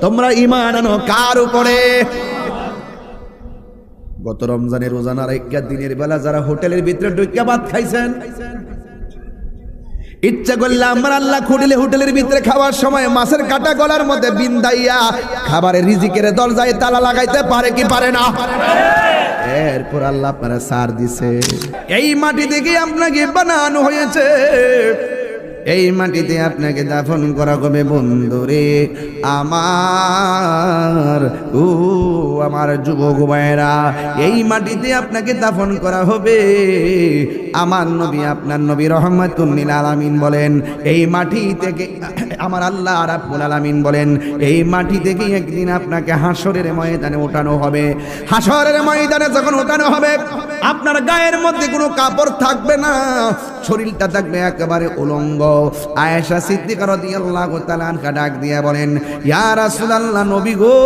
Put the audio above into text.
তোমরা ঈমান আনো কার উপরে? গত রমজানের রোজানার একটা দিনের বেলা যারা হোটেলের ভিতরে ঢুকিয়া ভাত খাইছেন, ইচ্ছা করলে আমার আল্লাহ খুঁড়িলে হোটেলের ভিতরে খাওয়ার সময় মাছের কাটা গলার মধ্যে বিন্দাইয়া খাবারের রিজিকের দরজায় তালা লাগাইতে পারে কি পারে না? এরপর আল্লাহ আপনারা সার দিছে। এই মাটি থেকে আপনাকে বানানো হয়েছে, এই মাটিতে আপনাকে দাফন করা হবে বন্ধুরে আমার। ও আমার যুবক ভাইরা, এই মাটিতে আপনাকে দাফন করা হবে। আমার নবী আপনার নবী রহমাতুল লিল আলামিন বলেন, এই মাটি থেকে আমার আল্লাহ রাব্বুল আলামিন বলেন, এই মাটি থেকে একদিন আপনাকে হাসরের ময়দানে ওঠানো হবে। হাসরের ময়দানে যখন ওঠানো হবে, আপনার গায়ের মধ্যে কোনো কাপড় থাকবে না, শরীরটা থাকবে একেবারে উলঙ্গ। আয়েশা সিদ্দিকা রাদিয়াল্লাহু তাআলা আনহা ডাক দিয়া বলেন, ইয়া রাসূলুল্লাহ, নবী গো,